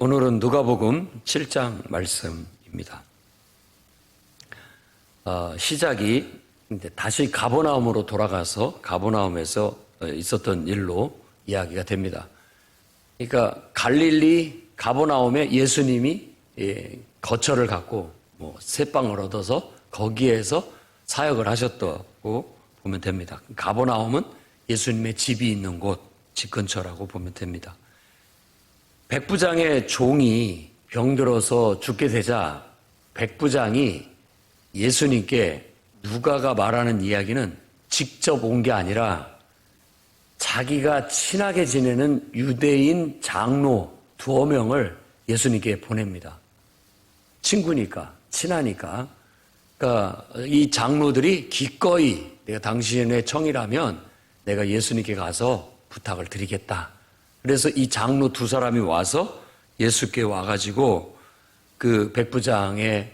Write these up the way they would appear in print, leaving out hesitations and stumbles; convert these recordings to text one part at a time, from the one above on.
오늘은 누가복음 7장 말씀입니다. 시작이 다시 가버나움으로 돌아가서 가버나움에서 있었던 일로 이야기가 됩니다. 그러니까 갈릴리 가버나움에 예수님이 거처를 갖고 새방을 얻어서 거기에서 사역을 하셨다고 보면 됩니다. 가버나움은 예수님의 집이 있는 곳, 집 근처라고 보면 됩니다. 백부장의 종이 병들어서 죽게 되자 백부장이 예수님께 누가가 말하는 이야기는 직접 온 게 아니라 자기가 친하게 지내는 유대인 장로 2명을 예수님께 보냅니다. 친구니까, 친하니까. 그러니까 이 장로들이 기꺼이 내가 당신의 청이라면 내가 예수님께 가서 부탁을 드리겠다. 그래서 이 장로 2사람이 와서 예수께 와가지고 그 백부장의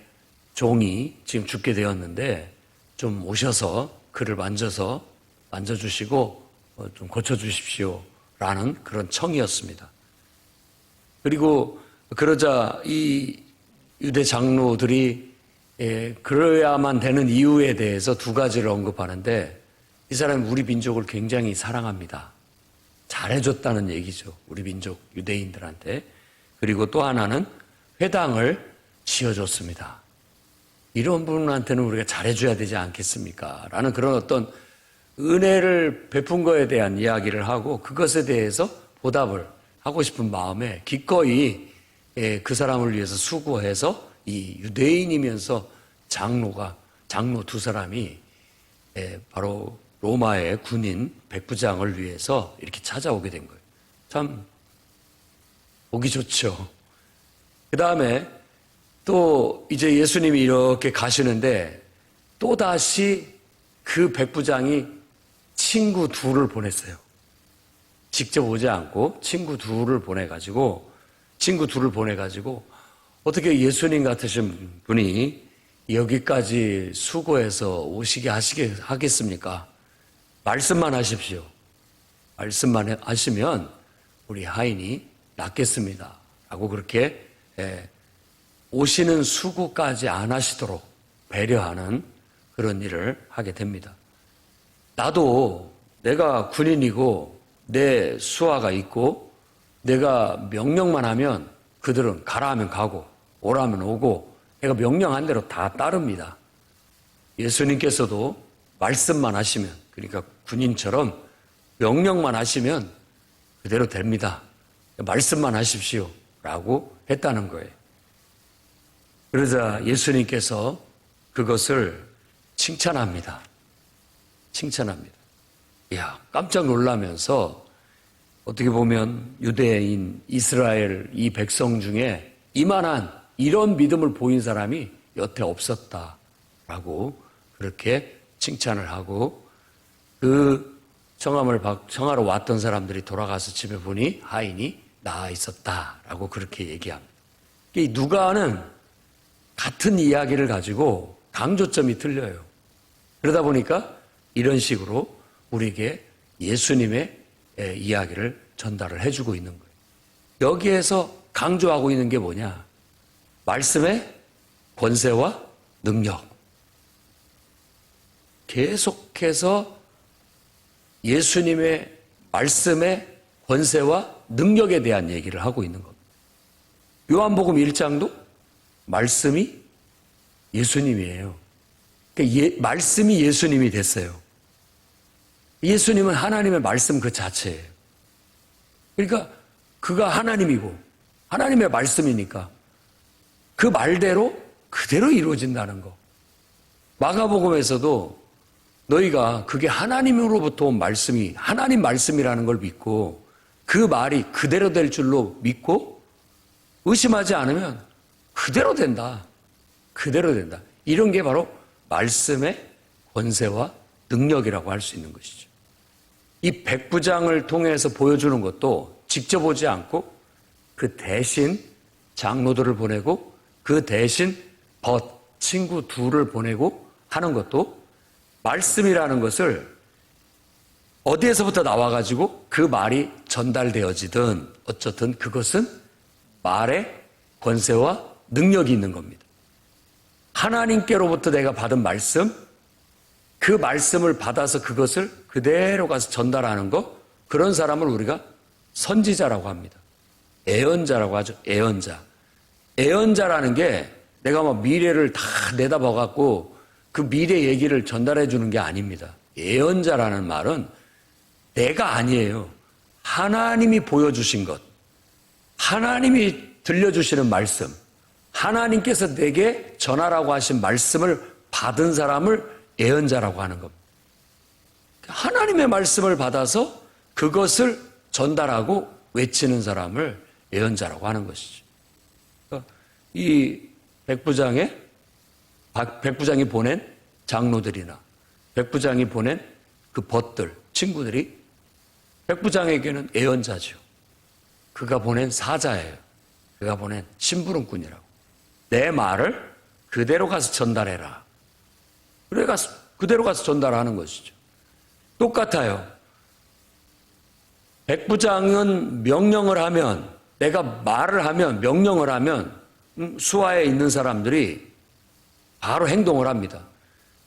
종이 지금 죽게 되었는데 좀 오셔서 그를 만져주시고 좀 고쳐주십시오 라는 그런 청이었습니다. 그리고 그러자 이 유대 장로들이 그래야만 되는 이유에 대해서 2가지를 언급하는데 이 사람은 우리 민족을 굉장히 사랑합니다. 잘해줬다는 얘기죠. 우리 민족 유대인들한테. 그리고 또 하나는 회당을 지어줬습니다. 이런 분한테는 우리가 잘해줘야 되지 않겠습니까? 라는 그런 어떤 은혜를 베푼 거에 대한 이야기를 하고 그것에 대해서 보답을 하고 싶은 마음에 기꺼이 그 사람을 위해서 수고해서 이 유대인이면서 장로 2사람이 바로 로마의 군인 백부장을 위해서 이렇게 찾아오게 된 거예요. 참 보기 좋죠. 그 다음에 또 이제 예수님이 이렇게 가시는데 또다시 그 백부장이 친구 2를 보냈어요. 직접 오지 않고 친구 2를 보내가지고 어떻게 예수님 같으신 분이 여기까지 수고해서 오시게 하겠습니까? 말씀만 하십시오. 말씀만 하시면 우리 하인이 낫겠습니다. 라고 그렇게 오시는 수고까지 안 하시도록 배려하는 그런 일을 하게 됩니다. 나도 내가 군인이고 내 수하가 있고 내가 명령만 하면 그들은 가라 하면 가고 오라면 오고 내가 명령한 대로 다 따릅니다. 예수님께서도 말씀만 하시면 그러니까 군인처럼 명령만 하시면 그대로 됩니다. 말씀만 하십시오 라고 했다는 거예요. 그러자 예수님께서 그것을 칭찬합니다. 이야, 깜짝 놀라면서 어떻게 보면 유대인, 이스라엘 이 백성 중에 이만한 이런 믿음을 보인 사람이 여태 없었다라고 그렇게 칭찬을 하고 그 청하러 왔던 사람들이 돌아가서 집에 보니 하인이 나아 있었다라고 그렇게 얘기합니다. 이 누가는 같은 이야기를 가지고 강조점이 틀려요. 그러다 보니까 이런 식으로 우리에게 예수님의 이야기를 전달을 해주고 있는 거예요. 여기에서 강조하고 있는 게 뭐냐? 말씀의 권세와 능력. 계속해서 예수님의 말씀의 권세와 능력에 대한 얘기를 하고 있는 겁니다. 요한복음 1장도 말씀이 예수님이에요. 그러니까 말씀이 예수님이 됐어요. 예수님은 하나님의 말씀 그 자체예요. 그러니까 그가 하나님이고 하나님의 말씀이니까 그 말대로 그대로 이루어진다는 거. 마가복음에서도 너희가 그게 하나님으로부터 온 말씀이 하나님 말씀이라는 걸 믿고 그 말이 그대로 될 줄로 믿고 의심하지 않으면 그대로 된다. 이런 게 바로 말씀의 권세와 능력이라고 할 수 있는 것이죠. 이 백부장을 통해서 보여주는 것도 직접 오지 않고 그 대신 장로들을 보내고 그 대신 친구 2를 보내고 하는 것도 말씀이라는 것을 어디에서부터 나와가지고 그 말이 전달되어지든 어쨌든 그것은 말에 권세와 능력이 있는 겁니다. 하나님께로부터 내가 받은 말씀, 그 말씀을 받아서 그것을 그대로 가서 전달하는 것, 그런 사람을 우리가 선지자라고 합니다. 예언자라고 하죠. 예언자. 예언자라는 게 내가 막 미래를 다 내다봐갖고 그 미래 얘기를 전달해 주는 게 아닙니다. 예언자라는 말은 내가 아니에요. 하나님이 보여주신 것, 하나님이 들려주시는 말씀, 하나님께서 내게 전하라고 하신 말씀을 받은 사람을 예언자라고 하는 겁니다. 하나님의 말씀을 받아서 그것을 전달하고 외치는 사람을 예언자라고 하는 것이죠. 그러니까 이 백부장이 보낸 장로들이나 백부장이 보낸 그 벗들, 친구들이 백부장에게는 예언자죠. 그가 보낸 사자예요. 그가 보낸 심부름꾼이라고. 내 말을 그대로 가서 전달해라. 그대로 가서 전달하는 것이죠. 똑같아요. 백부장은 명령을 하면, 내가 말을 하면, 명령을 하면 수하에 있는 사람들이 바로 행동을 합니다.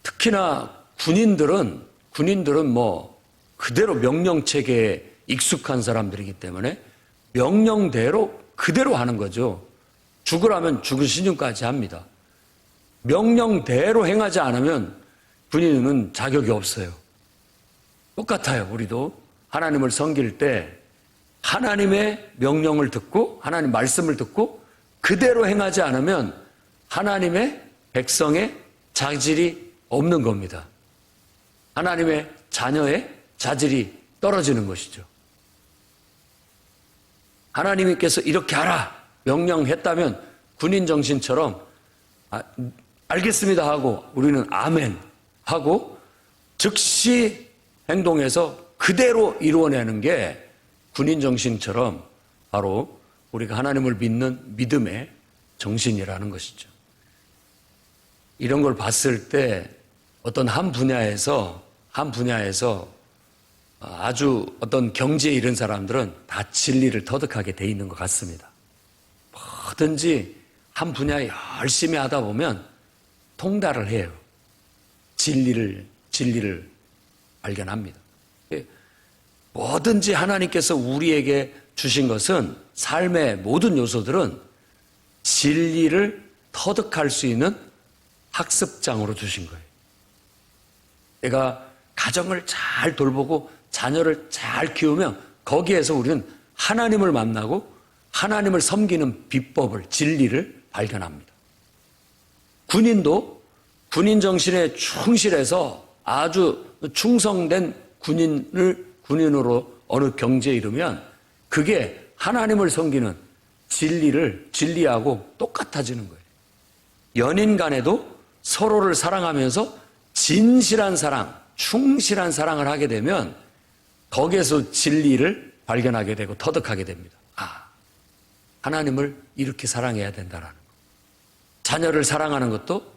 특히나 군인들은 뭐 그대로 명령체계에 익숙한 사람들이기 때문에 명령대로 그대로 하는 거죠. 죽으라면 죽은 신용까지 합니다. 명령대로 행하지 않으면 군인은 자격이 없어요. 똑같아요. 우리도 하나님을 섬길 때 하나님의 명령을 듣고 하나님 말씀을 듣고 그대로 행하지 않으면 하나님의 백성의 자질이 없는 겁니다. 하나님의 자녀의 자질이 떨어지는 것이죠. 하나님께서 이렇게 하라 명령했다면 군인 정신처럼 알겠습니다 하고 우리는 아멘 하고 즉시 행동해서 그대로 이루어내는 게 군인 정신처럼 바로 우리가 하나님을 믿는 믿음의 정신이라는 것이죠. 이런 걸 봤을 때 어떤 한 분야에서 아주 어떤 경지에 이른 사람들은 다 진리를 터득하게 돼 있는 것 같습니다. 뭐든지 한 분야에 열심히 하다 보면 통달을 해요. 진리를 발견합니다. 뭐든지 하나님께서 우리에게 주신 것은 삶의 모든 요소들은 진리를 터득할 수 있는 학습장으로 주신 거예요. 내가 가정을 잘 돌보고 자녀를 잘 키우면 거기에서 우리는 하나님을 만나고 하나님을 섬기는 비법을, 진리를 발견합니다. 군인도 군인 정신에 충실해서 아주 충성된 군인으로 어느 경지에 이르면 그게 하나님을 섬기는 진리하고 똑같아지는 거예요. 연인 간에도 서로를 사랑하면서 진실한 사랑, 충실한 사랑을 하게 되면 거기에서 진리를 발견하게 되고 터득하게 됩니다. 하나님을 이렇게 사랑해야 된다라는 거. 자녀를 사랑하는 것도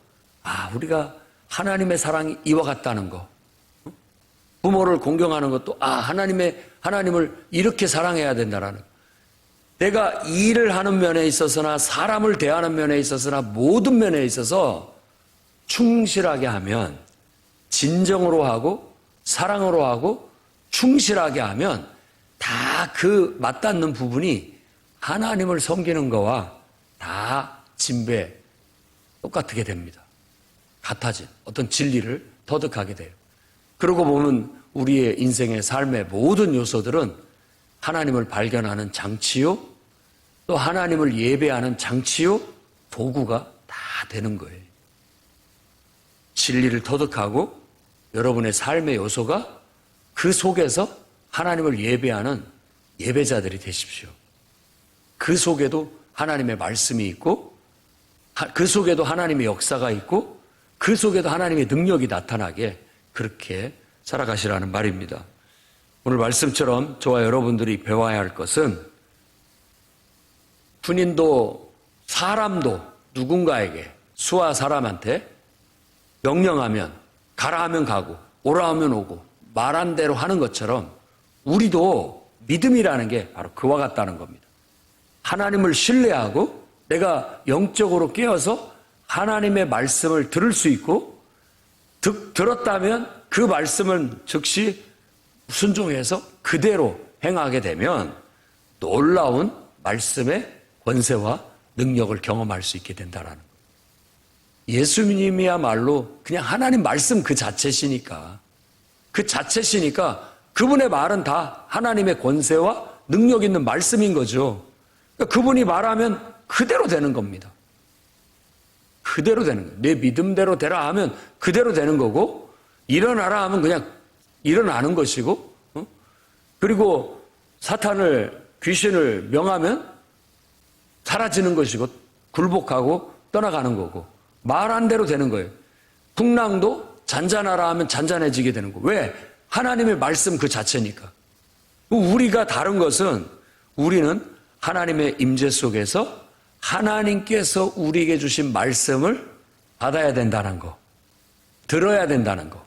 우리가 하나님의 사랑이 이와 같다는 거. 부모를 공경하는 것도 하나님을 이렇게 사랑해야 된다라는 거. 내가 일을 하는 면에 있어서나 사람을 대하는 면에 있어서나 모든 면에 있어서 충실하게 하면, 진정으로 하고 사랑으로 하고 충실하게 하면 다 그 맞닿는 부분이 하나님을 섬기는 거와 다 진배 똑같게 됩니다. 같아진 어떤 진리를 터득하게 돼요. 그러고 보면 우리의 인생의 삶의 모든 요소들은 하나님을 발견하는 장치요, 또 하나님을 예배하는 장치요, 도구가 다 되는 거예요. 진리를 터득하고 여러분의 삶의 요소가 그 속에서 하나님을 예배하는 예배자들이 되십시오. 그 속에도 하나님의 말씀이 있고, 그 속에도 하나님의 역사가 있고, 그 속에도 하나님의 능력이 나타나게 그렇게 살아가시라는 말입니다. 오늘 말씀처럼 저와 여러분들이 배워야 할 것은 군인도 사람도 누군가에게, 수하 사람한테 명령하면 가라 하면 가고 오라 하면 오고 말한 대로 하는 것처럼 우리도 믿음이라는 게 바로 그와 같다는 겁니다. 하나님을 신뢰하고 내가 영적으로 깨어서 하나님의 말씀을 들을 수 있고 들었다면 그 말씀은 즉시 순종해서 그대로 행하게 되면 놀라운 말씀의 권세와 능력을 경험할 수 있게 된다라는 거예요. 예수님이야말로 그냥 하나님 말씀 그 자체시니까 그분의 말은 다 하나님의 권세와 능력 있는 말씀인 거죠. 그러니까 그분이 말하면 그대로 되는 겁니다. 그대로 되는 거예요. 내 믿음대로 되라 하면 그대로 되는 거고, 일어나라 하면 그냥 일어나는 것이고, 그리고 귀신을 명하면 사라지는 것이고, 굴복하고 떠나가는 거고, 말한 대로 되는 거예요. 풍랑도 잔잔하라 하면 잔잔해지게 되는 거예요. 왜? 하나님의 말씀 그 자체니까. 우리가 다른 것은 우리는 하나님의 임재 속에서 하나님께서 우리에게 주신 말씀을 받아야 된다는 거, 들어야 된다는 거.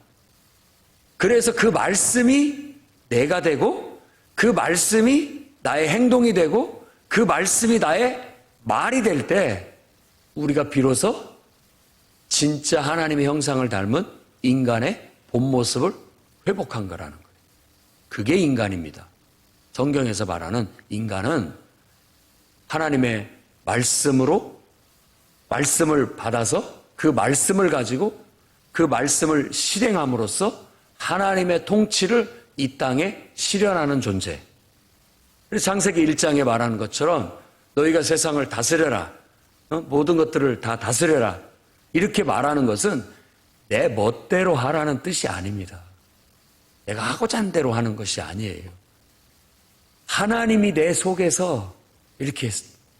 그래서 그 말씀이 내가 되고, 그 말씀이 나의 행동이 되고, 그 말씀이 나의 말이 될 때 우리가 비로소 진짜 하나님의 형상을 닮은 인간의 본 모습을 회복한 거라는 거예요. 그게 인간입니다. 성경에서 말하는 인간은 하나님의 말씀을 받아서 그 말씀을 가지고 그 말씀을 실행함으로써 하나님의 통치를 이 땅에 실현하는 존재. 그래서 창세기 1장에 말하는 것처럼 너희가 세상을 다스려라. 모든 것들을 다 다스려라. 이렇게 말하는 것은 내 멋대로 하라는 뜻이 아닙니다. 내가 하고자 하는 대로 하는 것이 아니에요. 하나님이 내 속에서 이렇게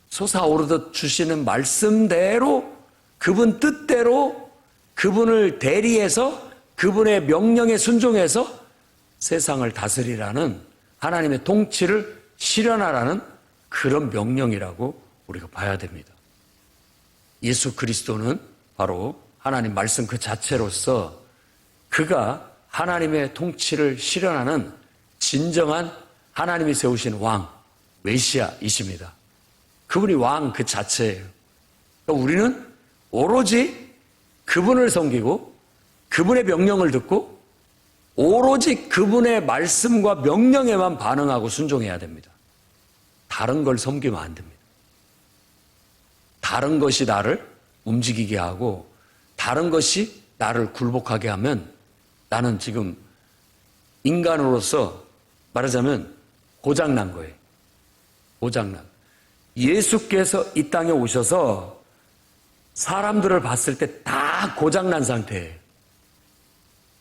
솟아오르듯 주시는 말씀대로, 그분 뜻대로, 그분을 대리해서 그분의 명령에 순종해서 세상을 다스리라는 하나님의 통치를 실현하라는 그런 명령이라고 우리가 봐야 됩니다. 예수 그리스도는 바로 하나님 말씀 그 자체로서 그가 하나님의 통치를 실현하는 진정한 하나님이 세우신 왕, 메시아이십니다. 그분이 왕 그 자체예요. 그러니까 우리는 오로지 그분을 섬기고 그분의 명령을 듣고 오로지 그분의 말씀과 명령에만 반응하고 순종해야 됩니다. 다른 걸 섬기면 안 됩니다. 다른 것이 나를 움직이게 하고 다른 것이 나를 굴복하게 하면 나는 지금 인간으로서 말하자면 고장난 거예요. 고장난. 예수께서 이 땅에 오셔서 사람들을 봤을 때 다 고장난 상태예요.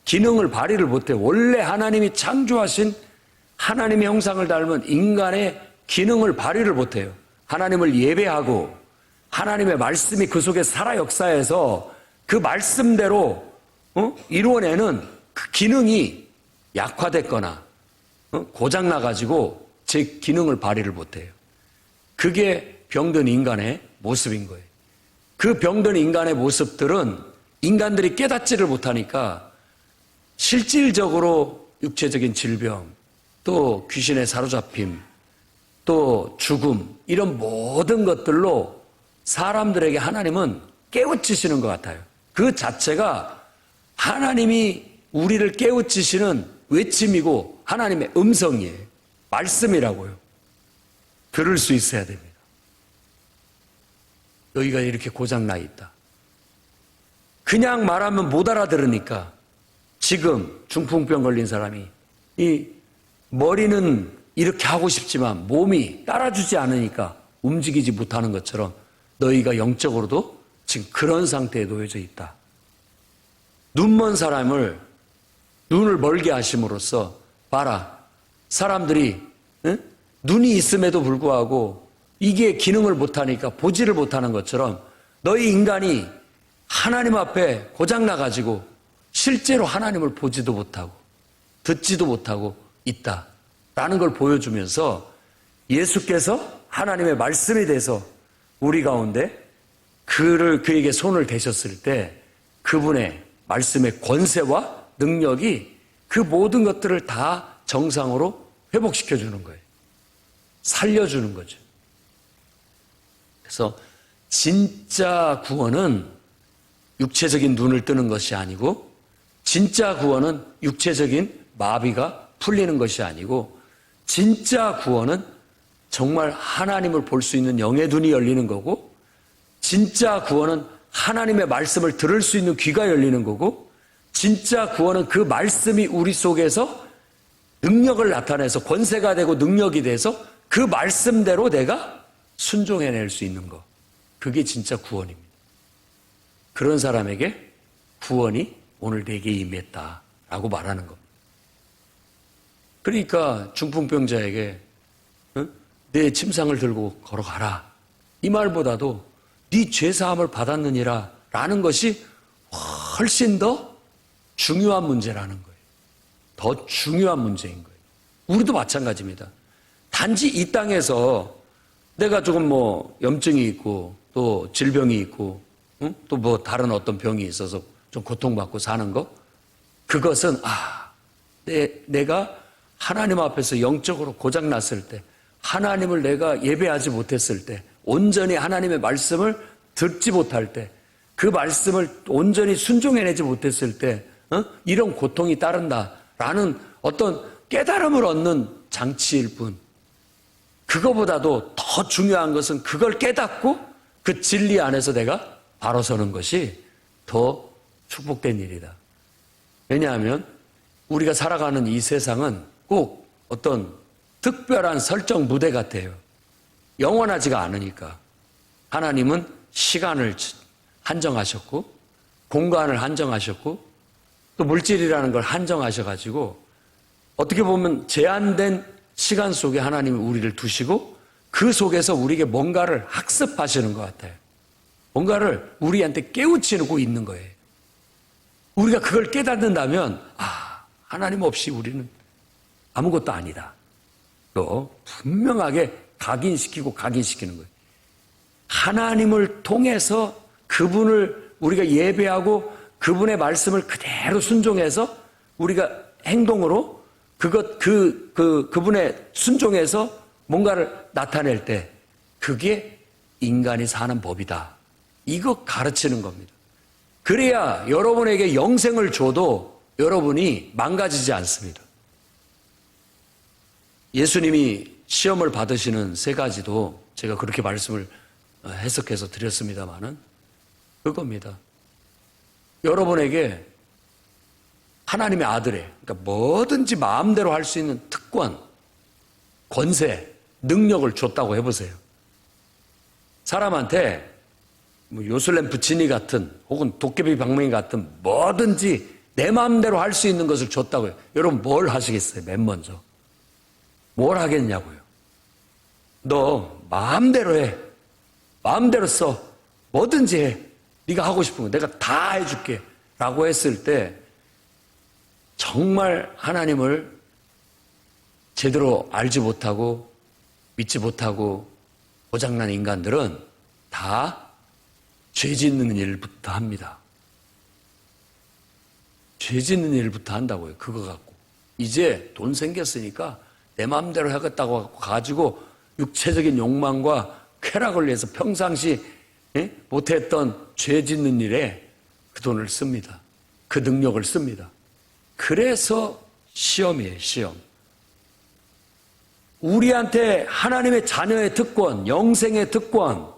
기능을 발휘를 못해요. 원래 하나님이 창조하신 하나님의 형상을 닮은 인간의 기능을 발휘를 못해요. 하나님을 예배하고 하나님의 말씀이 그 속에 살아 역사해서 그 말씀대로 이루어내는 그 기능이 약화됐거나 고장나가지고 제 기능을 발휘를 못해요. 그게 병든 인간의 모습인 거예요. 그 병든 인간의 모습들은 인간들이 깨닫지를 못하니까 실질적으로 육체적인 질병, 또 귀신에 사로잡힘, 또 죽음, 이런 모든 것들로 사람들에게 하나님은 깨우치시는 것 같아요. 그 자체가 하나님이 우리를 깨우치시는 외침이고 하나님의 음성이에요. 말씀이라고요. 들을 수 있어야 됩니다. 여기가 이렇게 고장나 있다. 그냥 말하면 못 알아들으니까 지금 중풍병 걸린 사람이 이 머리는 이렇게 하고 싶지만 몸이 따라주지 않으니까 움직이지 못하는 것처럼 너희가 영적으로도 지금 그런 상태에 놓여져 있다. 눈먼 사람을 눈을 멀게 하심으로써 봐라. 사람들이 눈이 있음에도 불구하고 이게 기능을 못하니까 보지를 못하는 것처럼 너희 인간이 하나님 앞에 고장나가지고 실제로 하나님을 보지도 못하고 듣지도 못하고 있다라는 걸 보여주면서 예수께서 하나님의 말씀이 돼서 우리 가운데 그에게 손을 대셨을 때 그분의 말씀의 권세와 능력이 그 모든 것들을 다 정상으로 회복시켜주는 거예요. 살려주는 거죠. 그래서 진짜 구원은 육체적인 눈을 뜨는 것이 아니고, 진짜 구원은 육체적인 마비가 풀리는 것이 아니고, 진짜 구원은 정말 하나님을 볼 수 있는 영의 눈이 열리는 거고, 진짜 구원은 하나님의 말씀을 들을 수 있는 귀가 열리는 거고, 진짜 구원은 그 말씀이 우리 속에서 능력을 나타내서 권세가 되고 능력이 돼서 그 말씀대로 내가 순종해낼 수 있는 것. 그게 진짜 구원입니다. 그런 사람에게 구원이 오늘 내게 임했다라고 말하는 겁니다. 그러니까 중풍병자에게 내 침상을 들고 걸어가라. 이 말보다도 네 죄사함을 받았느니라 라는 것이 훨씬 더 중요한 문제라는 거예요. 더 중요한 문제인 거예요. 우리도 마찬가지입니다. 단지 이 땅에서 내가 조금 염증이 있고 또 질병이 있고 또 다른 어떤 병이 있어서 좀 고통받고 사는 거, 그것은 내가 하나님 앞에서 영적으로 고장났을 때, 하나님을 내가 예배하지 못했을 때, 온전히 하나님의 말씀을 듣지 못할 때, 그 말씀을 온전히 순종해내지 못했을 때 이런 고통이 따른다라는 어떤 깨달음을 얻는 장치일 뿐, 그거보다도 더 중요한 것은 그걸 깨닫고 그 진리 안에서 내가 바로 서는 것이 더 축복된 일이다. 왜냐하면 우리가 살아가는 이 세상은 꼭 어떤 특별한 설정 무대 같아요. 영원하지가 않으니까. 하나님은 시간을 한정하셨고, 공간을 한정하셨고, 또 물질이라는 걸 한정하셔가지고, 어떻게 보면 제한된 시간 속에 하나님이 우리를 두시고, 그 속에서 우리에게 뭔가를 학습하시는 것 같아요. 뭔가를 우리한테 깨우치고 있는 거예요. 우리가 그걸 깨닫는다면, 하나님 없이 우리는 아무것도 아니다. 또 분명하게 각인시키는 거예요. 하나님을 통해서 그분을 우리가 예배하고 그분의 말씀을 그대로 순종해서 우리가 행동으로 그분의 순종해서 뭔가를 나타낼 때, 그게 인간이 사는 법이다. 이거 가르치는 겁니다. 그래야 여러분에게 영생을 줘도 여러분이 망가지지 않습니다. 예수님이 시험을 받으시는 세 가지도 제가 그렇게 말씀을 해석해서 드렸습니다마는 그겁니다. 여러분에게 하나님의 아들의, 그러니까 뭐든지 마음대로 할 수 있는 특권, 권세, 능력을 줬다고 해보세요. 사람한테 요술램 부치니 같은 혹은 도깨비 방망이 같은 뭐든지 내 마음대로 할 수 있는 것을 줬다고요. 여러분 뭘 하시겠어요? 맨 먼저 뭘 하겠냐고요. 너 마음대로 해. 마음대로 써. 뭐든지 해. 네가 하고 싶은 거 내가 다 해줄게 라고 했을 때, 정말 하나님을 제대로 알지 못하고 믿지 못하고 고장난 인간들은 다 죄 짓는 일부터 합니다. 죄 짓는 일부터 한다고요. 그거 갖고. 이제 돈 생겼으니까 내 마음대로 하겠다고 가지고 육체적인 욕망과 쾌락을 위해서 평상시 못했던 죄 짓는 일에 그 돈을 씁니다. 그 능력을 씁니다. 그래서 시험이에요, 시험. 우리한테 하나님의 자녀의 특권, 영생의 특권,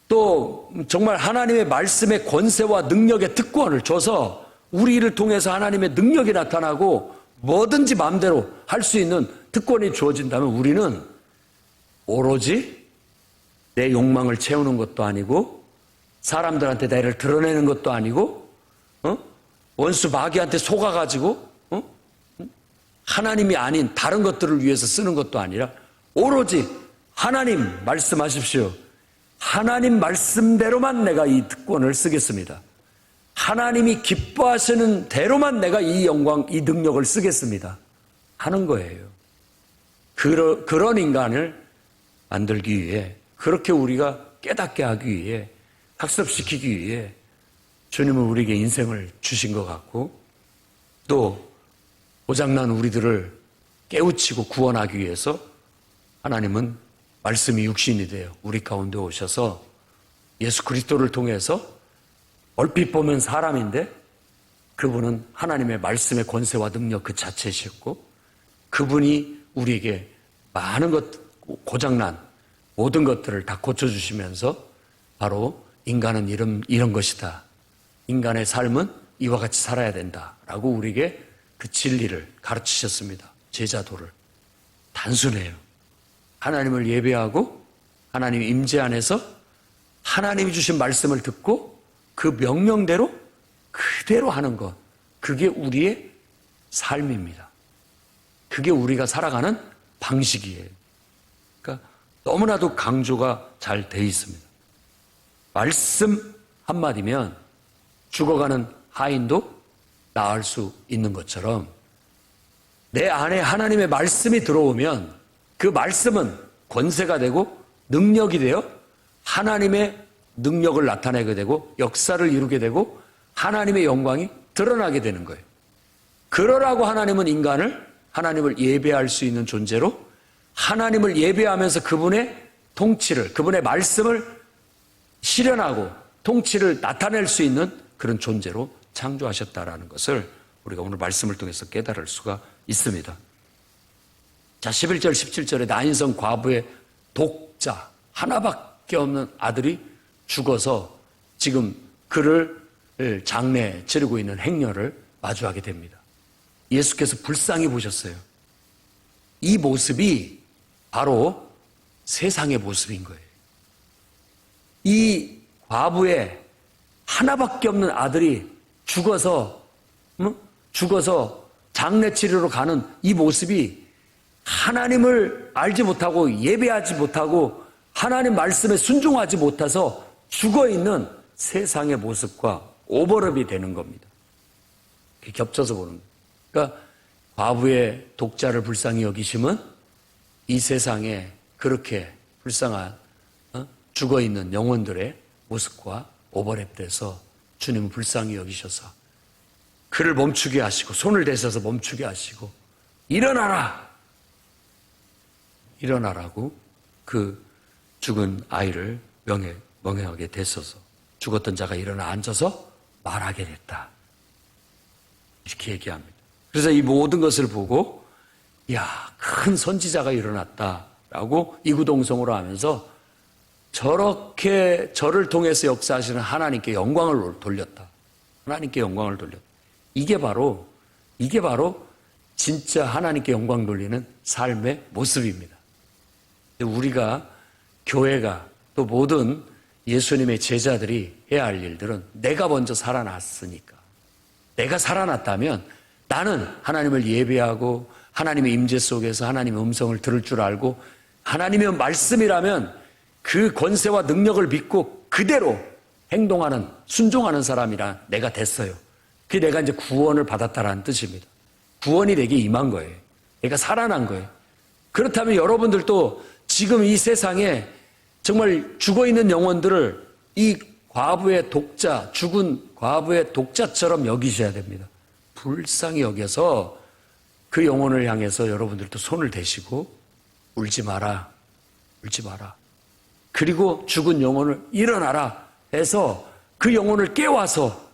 또 정말 하나님의 말씀의 권세와 능력의 특권을 줘서 우리를 통해서 하나님의 능력이 나타나고 뭐든지 마음대로 할 수 있는 특권이 주어진다면, 우리는 오로지 내 욕망을 채우는 것도 아니고 사람들한테 나를 드러내는 것도 아니고 원수 마귀한테 속아가지고 하나님이 아닌 다른 것들을 위해서 쓰는 것도 아니라 오로지 하나님 말씀하십시오. 하나님 말씀대로만 내가 이 특권을 쓰겠습니다. 하나님이 기뻐하시는 대로만 내가 이 영광, 이 능력을 쓰겠습니다 하는 거예요. 그런 인간을 만들기 위해, 그렇게 우리가 깨닫게 하기 위해, 학습시키기 위해 주님은 우리에게 인생을 주신 것 같고, 또 고장난 우리들을 깨우치고 구원하기 위해서 하나님은 말씀이 육신이 되어 우리 가운데 오셔서 예수 그리스도를 통해서 얼핏 보면 사람인데 그분은 하나님의 말씀의 권세와 능력 그 자체이셨고 그분이 우리에게 많은 것, 고장난 모든 것들을 다 고쳐주시면서 바로 인간은 이런 것이다. 인간의 삶은 이와 같이 살아야 된다라고 우리에게 그 진리를 가르치셨습니다. 제자도를. 단순해요. 하나님을 예배하고 하나님 임재 안에서 하나님이 주신 말씀을 듣고 그 명령대로 그대로 하는 것. 그게 우리의 삶입니다. 그게 우리가 살아가는 방식이에요. 그러니까 너무나도 강조가 잘 돼 있습니다. 말씀 한마디면 죽어가는 하인도 나을 수 있는 것처럼 내 안에 하나님의 말씀이 들어오면 그 말씀은 권세가 되고 능력이 되어 하나님의 능력을 나타내게 되고 역사를 이루게 되고 하나님의 영광이 드러나게 되는 거예요. 그러라고 하나님은 인간을 하나님을 예배할 수 있는 존재로 하나님을 예배하면서 그분의 통치를, 그분의 말씀을 실현하고 통치를 나타낼 수 있는 그런 존재로 창조하셨다라는 것을 우리가 오늘 말씀을 통해서 깨달을 수가 있습니다. 자, 11절, 17절에 나인성 과부의 독자, 하나밖에 없는 아들이 죽어서 지금 그를 장례 치르고 있는 행렬을 마주하게 됩니다. 예수께서 불쌍히 보셨어요. 이 모습이 바로 세상의 모습인 거예요. 이 과부의 하나밖에 없는 아들이 죽어서 장례 치르러 가는 이 모습이 하나님을 알지 못하고 예배하지 못하고 하나님 말씀에 순종하지 못해서 죽어있는 세상의 모습과 오버랩이 되는 겁니다. 겹쳐서 보는 거예요. 그러니까 과부의 독자를 불쌍히 여기심은 이 세상에 그렇게 불쌍한 죽어있는 영혼들의 모습과 오버랩돼서 주님은 불쌍히 여기셔서 그를 멈추게 하시고 손을 대셔서 멈추게 하시고 일어나라고 그 죽은 아이를 명령하게 됐어서 죽었던 자가 일어나 앉아서 말하게 됐다. 이렇게 얘기합니다. 그래서 이 모든 것을 보고 큰 선지자가 일어났다라고 이구동성으로 하면서 저렇게 저를 통해서 역사하시는 하나님께 영광을 돌렸다. 하나님께 영광을 돌렸다. 이게 바로 진짜 하나님께 영광 돌리는 삶의 모습입니다. 우리가 교회가 또 모든 예수님의 제자들이 해야 할 일들은 내가 먼저 살아났으니까 내가 살아났다면 나는 하나님을 예배하고 하나님의 임재 속에서 하나님의 음성을 들을 줄 알고 하나님의 말씀이라면 그 권세와 능력을 믿고 그대로 행동하는 순종하는 사람이라 내가 됐어요. 그게 내가 이제 구원을 받았다라는 뜻입니다. 구원이 내게 임한 거예요. 내가 살아난 거예요. 그렇다면 여러분들도 지금 이 세상에 정말 죽어있는 영혼들을 이 과부의 독자, 죽은 과부의 독자처럼 여기셔야 됩니다. 불쌍히 여겨서 그 영혼을 향해서 여러분들도 손을 대시고 울지 마라. 그리고 죽은 영혼을 일어나라 해서 그 영혼을 깨워서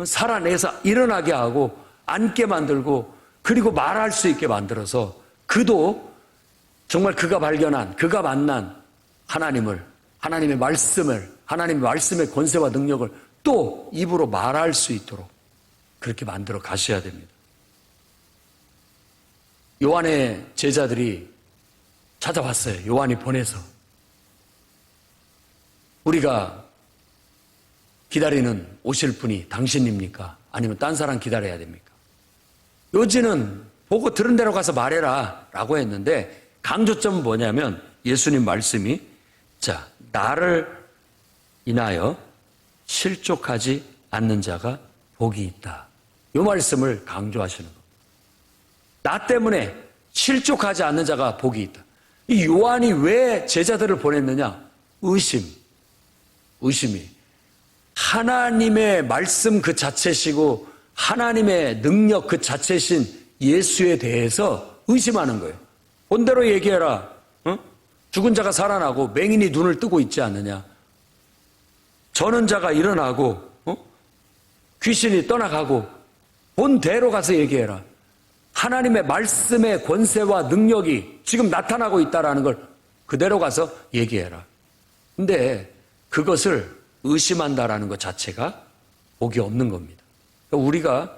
살아내서 일어나게 하고 앉게 만들고 그리고 말할 수 있게 만들어서 그도 정말 그가 발견한, 그가 만난 하나님의 말씀의 권세와 능력을 또 입으로 말할 수 있도록 그렇게 만들어 가셔야 됩니다. 요한의 제자들이 찾아왔어요. 요한이 보내서. 우리가 기다리는 오실 분이 당신입니까? 아니면 딴 사람 기다려야 됩니까? 요지는 보고 들은 대로 가서 말해라 라고 했는데 강조점은 뭐냐면 예수님 말씀이 나를 인하여 실족하지 않는 자가 복이 있다. 이 말씀을 강조하시는 겁니다. 나 때문에 실족하지 않는 자가 복이 있다. 이 요한이 왜 제자들을 보냈느냐? 의심이 하나님의 말씀 그 자체시고 하나님의 능력 그 자체신 예수에 대해서 의심하는 거예요. 본대로 얘기해라. 죽은 자가 살아나고 맹인이 눈을 뜨고 있지 않느냐. 저는 자가 일어나고 귀신이 떠나가고 본대로 가서 얘기해라. 하나님의 말씀의 권세와 능력이 지금 나타나고 있다는 걸 그대로 가서 얘기해라. 근데 그것을 의심한다라는 것 자체가 복이 없는 겁니다. 그러니까 우리가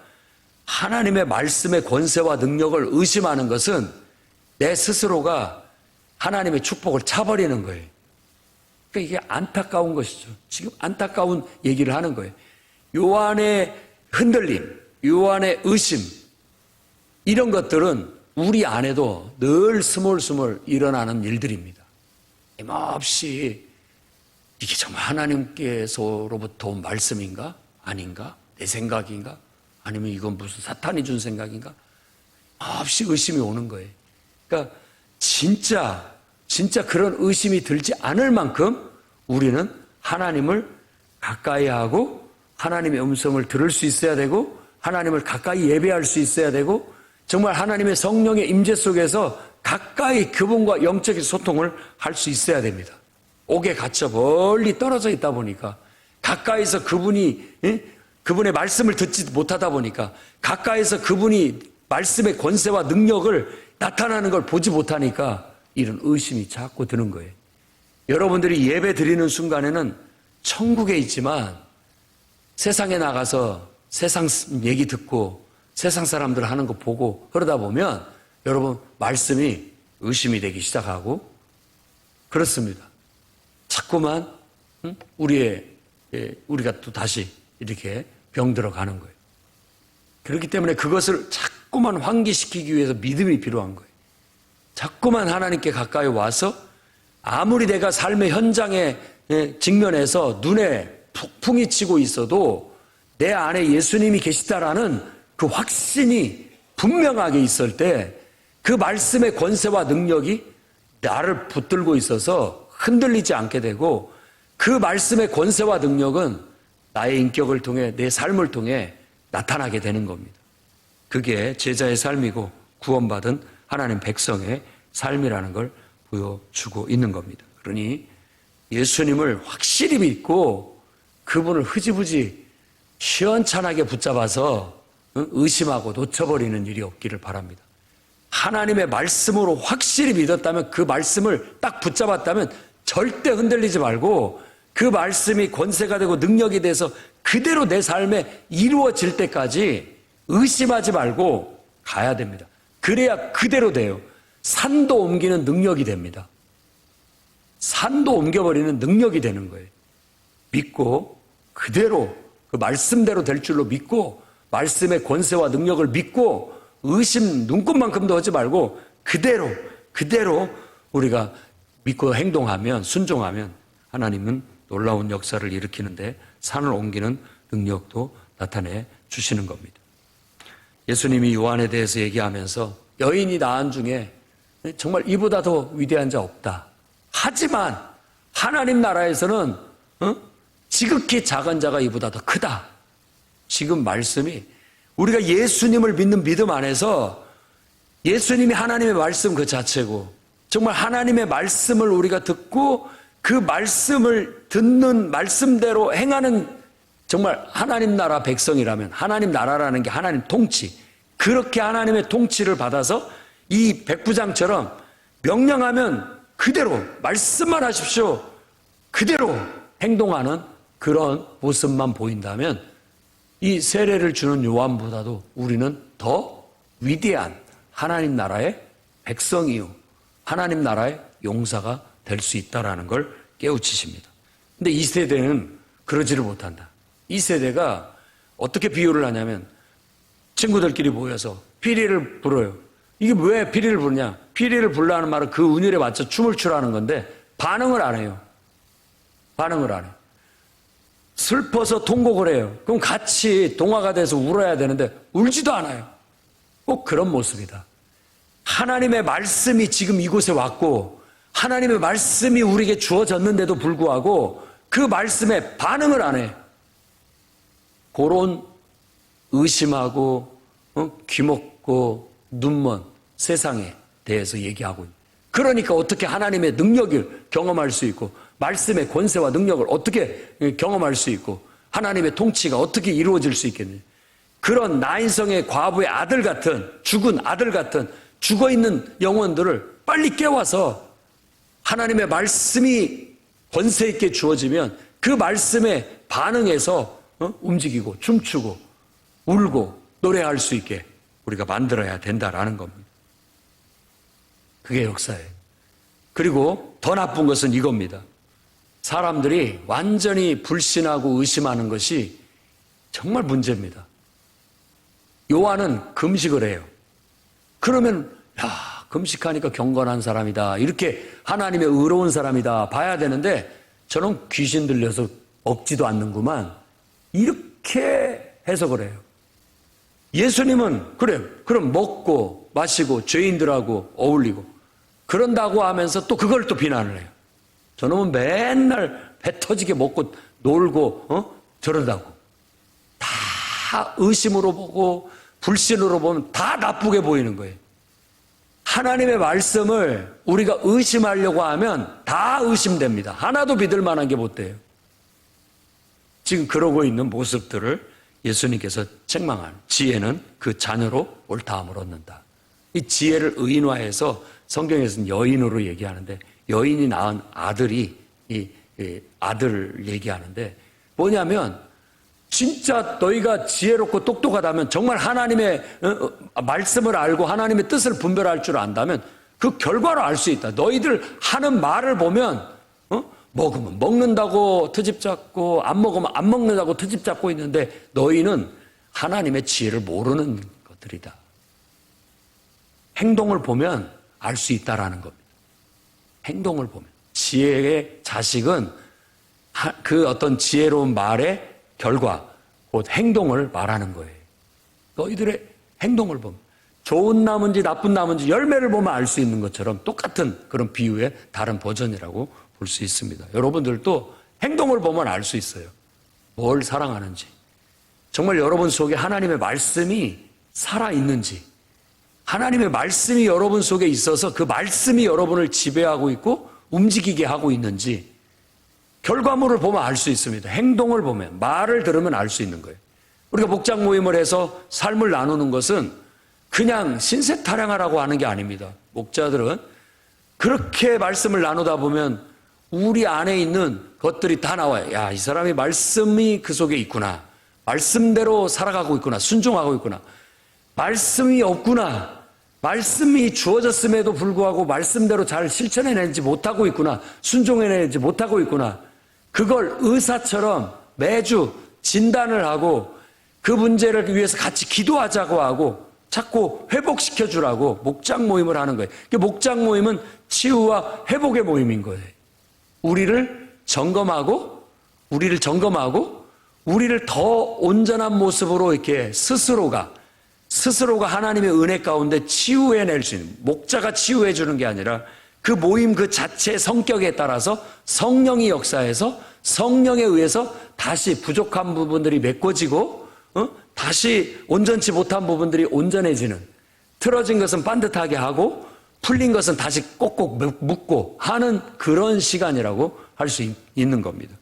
하나님의 말씀의 권세와 능력을 의심하는 것은 내 스스로가 하나님의 축복을 차버리는 거예요. 그러니까 이게 안타까운 것이죠. 지금 안타까운 얘기를 하는 거예요. 요한의 흔들림, 요한의 의심, 이런 것들은 우리 안에도 늘 스물스물 일어나는 일들입니다. 힘없이 이게 정말 하나님께서로부터 온 말씀인가? 아닌가? 내 생각인가? 아니면 이건 무슨 사탄이 준 생각인가? 없이 의심이 오는 거예요. 그러니까 진짜 그런 의심이 들지 않을 만큼 우리는 하나님을 가까이 하고 하나님의 음성을 들을 수 있어야 되고 하나님을 가까이 예배할 수 있어야 되고 정말 하나님의 성령의 임재 속에서 가까이 그분과 영적인 소통을 할 수 있어야 됩니다. 옥에 갇혀 멀리 떨어져 있다 보니까 가까이서 그분의 말씀을 듣지 못하다 보니까 가까이서 그분이 말씀의 권세와 능력을 나타나는 걸 보지 못하니까 이런 의심이 자꾸 드는 거예요. 여러분들이 예배 드리는 순간에는 천국에 있지만 세상에 나가서 세상 얘기 듣고 세상 사람들 하는 거 보고 그러다 보면 여러분 말씀이 의심이 되기 시작하고 그렇습니다. 자꾸만 우리가 또 다시 이렇게 병들어 가는 거예요. 그렇기 때문에 그것을 자꾸만 환기시키기 위해서 믿음이 필요한 거예요. 자꾸만 하나님께 가까이 와서 아무리 내가 삶의 현장에 직면해서 눈에 폭풍이 치고 있어도 내 안에 예수님이 계시다라는 그 확신이 분명하게 있을 때 그 말씀의 권세와 능력이 나를 붙들고 있어서 흔들리지 않게 되고 그 말씀의 권세와 능력은 나의 인격을 통해 내 삶을 통해 나타나게 되는 겁니다. 그게 제자의 삶이고 구원받은 하나님 백성의 삶이라는 걸 보여주고 있는 겁니다. 그러니 예수님을 확실히 믿고 그분을 흐지부지 시원찮게 붙잡아서 의심하고 놓쳐버리는 일이 없기를 바랍니다. 하나님의 말씀으로 확실히 믿었다면 그 말씀을 딱 붙잡았다면 절대 흔들리지 말고 그 말씀이 권세가 되고 능력이 돼서 그대로 내 삶에 이루어질 때까지 의심하지 말고 가야 됩니다. 그래야 그대로 돼요. 산도 옮기는 능력이 됩니다. 산도 옮겨버리는 능력이 되는 거예요. 믿고 그대로 그 말씀대로 될 줄로 믿고 말씀의 권세와 능력을 믿고 의심 눈곱만큼도 하지 말고 그대로 우리가 믿고 행동하면 순종하면 하나님은 놀라운 역사를 일으키는데 산을 옮기는 능력도 나타내 주시는 겁니다. 예수님이 요한에 대해서 얘기하면서 여인이 낳은 중에 정말 이보다 더 위대한 자 없다. 하지만 하나님 나라에서는 지극히 작은 자가 이보다 더 크다. 지금 말씀이 우리가 예수님을 믿는 믿음 안에서 예수님이 하나님의 말씀 그 자체고 정말 하나님의 말씀을 우리가 듣고 그 말씀을 듣는 말씀대로 행하는 정말 하나님 나라 백성이라면 하나님 나라라는 게 하나님 통치 그렇게 하나님의 통치를 받아서 이 백부장처럼 명령하면 그대로 말씀만 하십시오. 그대로 행동하는 그런 모습만 보인다면 이 세례를 주는 요한보다도 우리는 더 위대한 하나님 나라의 백성이요 하나님 나라의 용사가 될 수 있다는 걸 깨우치십니다. 근데 이 세대는 그러지를 못한다. 이 세대가 어떻게 비유를 하냐면 친구들끼리 모여서 피리를 불어요. 이게 왜 피리를 부르냐? 피리를 불라는 말은 그 운율에 맞춰 춤을 추라는 건데 반응을 안 해요. 반응을 안 해요. 슬퍼서 통곡을 해요. 그럼 같이 동화가 돼서 울어야 되는데 울지도 않아요. 꼭 그런 모습이다. 하나님의 말씀이 지금 이곳에 왔고 하나님의 말씀이 우리에게 주어졌는데도 불구하고 그 말씀에 반응을 안 해. 그런 의심하고 귀먹고 눈먼 세상에 대해서 얘기하고 그러니까 어떻게 하나님의 능력을 경험할 수 있고 말씀의 권세와 능력을 어떻게 경험할 수 있고 하나님의 통치가 어떻게 이루어질 수 있겠느냐. 그런 나인성의 과부의 아들 같은, 죽은 아들 같은 죽어있는 영혼들을 빨리 깨워서 하나님의 말씀이 권세 있게 주어지면 그 말씀에 반응해서 움직이고 춤추고 울고 노래할 수 있게 우리가 만들어야 된다라는 겁니다. 그게 역사예요. 그리고 더 나쁜 것은 이겁니다. 사람들이 완전히 불신하고 의심하는 것이 정말 문제입니다. 요한은 금식을 해요. 그러면 야, 금식하니까 경건한 사람이다. 이렇게 하나님의 의로운 사람이다 봐야 되는데 저는 귀신 들려서 먹지도 않는구만. 이렇게 해석을 해요. 예수님은 그래요. 그럼 먹고 마시고 죄인들하고 어울리고 그런다고 하면서 또 그걸 또 비난을 해요. 저놈은 맨날 배 터지게 먹고 놀고 저러다고. 다 의심으로 보고 불신으로 보면 다 나쁘게 보이는 거예요. 하나님의 말씀을 우리가 의심하려고 하면 다 의심됩니다. 하나도 믿을 만한 게 못 돼요. 지금 그러고 있는 모습들을 예수님께서 책망하는 지혜는 그 자녀로 옳다함을 얻는다. 이 지혜를 의인화해서 성경에서는 여인으로 얘기하는데 여인이 낳은 아들이 이 아들을 얘기하는데 뭐냐면 진짜 너희가 지혜롭고 똑똑하다면 정말 하나님의 말씀을 알고 하나님의 뜻을 분별할 줄 안다면 그 결과를 알 수 있다. 너희들 하는 말을 보면 먹으면 먹는다고 트집 잡고 안 먹으면 안 먹는다고 트집 잡고 있는데 너희는 하나님의 지혜를 모르는 것들이다. 행동을 보면 알 수 있다라는 겁니다. 행동을 보면. 지혜의 자식은 그 어떤 지혜로운 말의 결과, 곧 행동을 말하는 거예요. 너희들의 행동을 보면 좋은 나무인지 나쁜 나무인지 열매를 보면 알 수 있는 것처럼 똑같은 그런 비유의 다른 버전이라고 볼 수 있습니다. 여러분들도 행동을 보면 알 수 있어요. 뭘 사랑하는지. 정말 여러분 속에 하나님의 말씀이 살아있는지, 하나님의 말씀이 여러분 속에 있어서 그 말씀이 여러분을 지배하고 있고 움직이게 하고 있는지 결과물을 보면 알 수 있습니다. 행동을 보면, 말을 들으면 알 수 있는 거예요. 우리가 목장 모임을 해서 삶을 나누는 것은 그냥 신세 타령하라고 하는 게 아닙니다. 목자들은 그렇게 말씀을 나누다 보면 우리 안에 있는 것들이 다 나와요. 야, 이 사람이 말씀이 그 속에 있구나. 말씀대로 살아가고 있구나. 순종하고 있구나. 말씀이 없구나. 말씀이 주어졌음에도 불구하고 말씀대로 잘 실천해내지 못하고 있구나. 순종해내지 못하고 있구나. 그걸 의사처럼 매주 진단을 하고 그 문제를 위해서 같이 기도하자고 하고 자꾸 회복시켜주라고 목장 모임을 하는 거예요. 목장 모임은 치유와 회복의 모임인 거예요. 우리를 점검하고 우리를 더 온전한 모습으로 이렇게 스스로가 하나님의 은혜 가운데 치유해낼 수 있는, 목자가 치유해 주는 게 아니라 그 모임 그 자체의 성격에 따라서 성령이 역사해서 성령에 의해서 다시 부족한 부분들이 메꿔지고 다시 온전치 못한 부분들이 온전해지는, 틀어진 것은 반듯하게 하고 풀린 것은 다시 꼭꼭 묶고 하는 그런 시간이라고 할 수 있는 겁니다.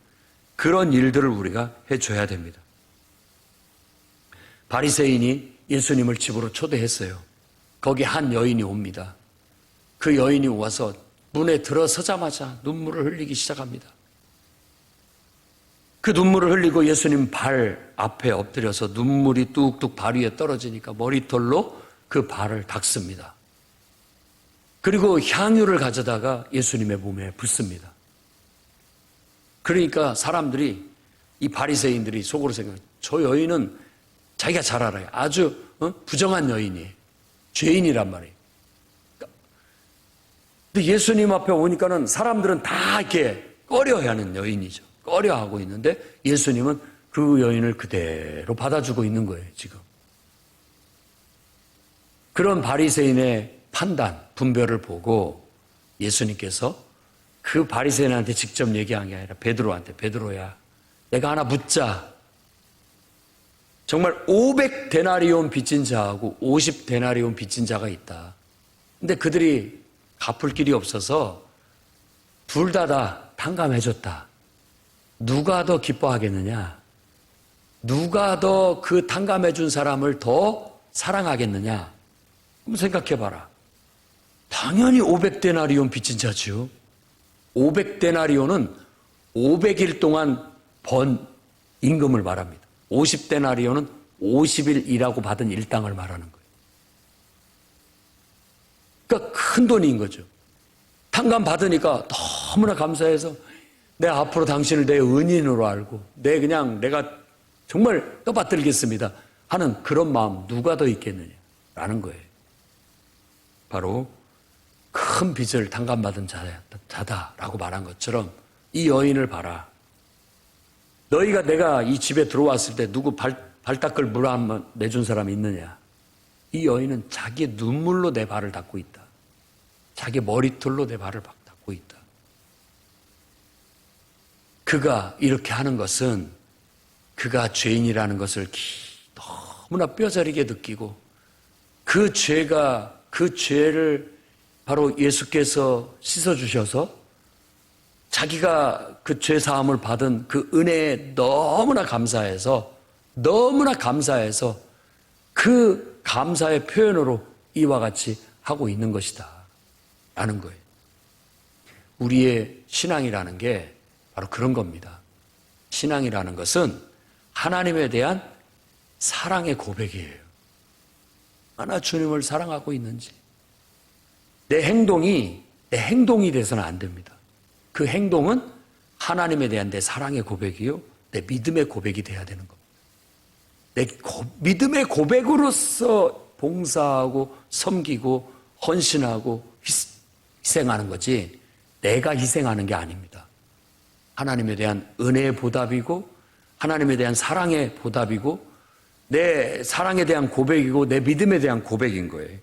그런 일들을 우리가 해줘야 됩니다. 바리새인이 예수님을 집으로 초대했어요. 거기 한 여인이 옵니다. 그 여인이 와서 문에 들어서자마자 눈물을 흘리기 시작합니다. 그 눈물을 흘리고 예수님 발 앞에 엎드려서 눈물이 뚝뚝 발 위에 떨어지니까 머리털로 그 발을 닦습니다. 그리고 향유를 가져다가 예수님의 몸에 붓습니다. 그러니까 사람들이, 이 바리새인들이 속으로 생각해요. 저 여인은 자기가 잘 알아요. 아주 부정한 여인이에요. 죄인이란 말이에요. 근데 예수님 앞에 오니까는 사람들은 다 이렇게 꺼려하는 여인이죠. 꺼려하고 있는데 예수님은 그 여인을 그대로 받아주고 있는 거예요, 지금. 그런 바리새인의 판단, 분별을 보고 예수님께서 그 바리새인한테 직접 얘기한 게 아니라 베드로한테, 베드로야, 내가 하나 묻자. 정말 500데나리온 빚진 자하고 50데나리온 빚진 자가 있다. 근데 그들이 갚을 길이 없어서 둘 다 탕감해줬다. 누가 더 기뻐하겠느냐? 누가 더 그 탕감해준 사람을 더 사랑하겠느냐? 한번 생각해봐라. 당연히 500데나리온 빚진 자지요. 500데나리온은 500일 동안 번 임금을 말합니다. 50데나리온은 50일 일하고 받은 일당을 말하는 거예요. 그러니까 큰 돈인 거죠. 탕감 받으니까 너무나 감사해서 내가 앞으로 당신을 내 은인으로 알고 내가 정말 떠받들겠습니다 하는 그런 마음 누가 더 있겠느냐라는 거예요. 바로 큰 빚을 탕감받은 자다라고 말한 것처럼 이 여인을 봐라. 너희가 내가 이 집에 들어왔을 때 누구 발 닦을 물 한 번 내준 사람이 있느냐? 이 여인은 자기의 눈물로 내 발을 닦고 있다. 자기 머리털로 내 발을 닦고 있다. 그가 이렇게 하는 것은 그가 죄인이라는 것을 너무나 뼈저리게 느끼고 그 죄를 바로 예수께서 씻어주셔서 자기가 그 죄사함을 받은 그 은혜에 너무나 감사해서 그 감사의 표현으로 이와 같이 하고 있는 것이다 라는 거예요. 우리의 신앙이라는 게 바로 그런 겁니다. 신앙이라는 것은 하나님에 대한 사랑의 고백이에요. 얼마나 주님을 사랑하고 있는지. 내 행동이 돼서는 안 됩니다. 그 행동은 하나님에 대한 내 사랑의 고백이요, 내 믿음의 고백이 돼야 되는 겁니다. 내 믿음의 고백으로서 봉사하고 섬기고 헌신하고 희생하는 거지 내가 희생하는 게 아닙니다. 하나님에 대한 은혜의 보답이고 하나님에 대한 사랑의 보답이고 내 사랑에 대한 고백이고 내 믿음에 대한 고백인 거예요.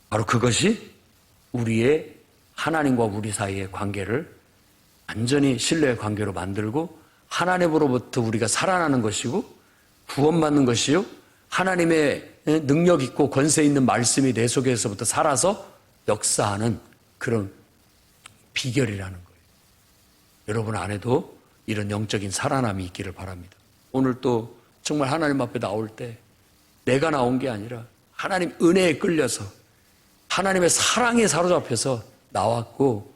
바로 그것이 우리의 하나님과 우리 사이의 관계를 완전히 신뢰의 관계로 만들고 하나님으로부터 우리가 살아나는 것이고 구원받는 것이요 하나님의 능력 있고 권세 있는 말씀이 내 속에서부터 살아서 역사하는 그런 비결이라는 거예요. 여러분 안에도 이런 영적인 살아남이 있기를 바랍니다. 오늘 또 정말 하나님 앞에 나올 때 내가 나온 게 아니라 하나님 은혜에 끌려서 하나님의 사랑에 사로잡혀서 나왔고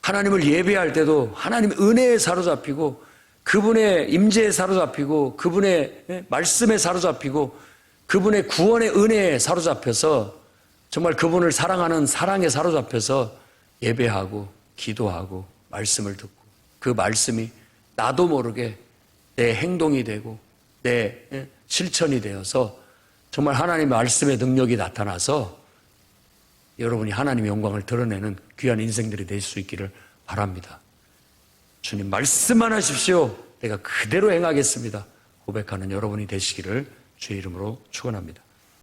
하나님을 예배할 때도 하나님 은혜에 사로잡히고 그분의 임재에 사로잡히고 그분의 말씀에 사로잡히고 그분의 구원의 은혜에 사로잡혀서 정말 그분을 사랑하는 사랑에 사로잡혀서 예배하고 기도하고 말씀을 듣고 그 말씀이 나도 모르게 내 행동이 되고 내 실천이 되어서 정말 하나님의 말씀의 능력이 나타나서 여러분이 하나님의 영광을 드러내는 귀한 인생들이 될 수 있기를 바랍니다. 주님 말씀만 하십시오. 내가 그대로 행하겠습니다. 고백하는 여러분이 되시기를 주의 이름으로 축원합니다.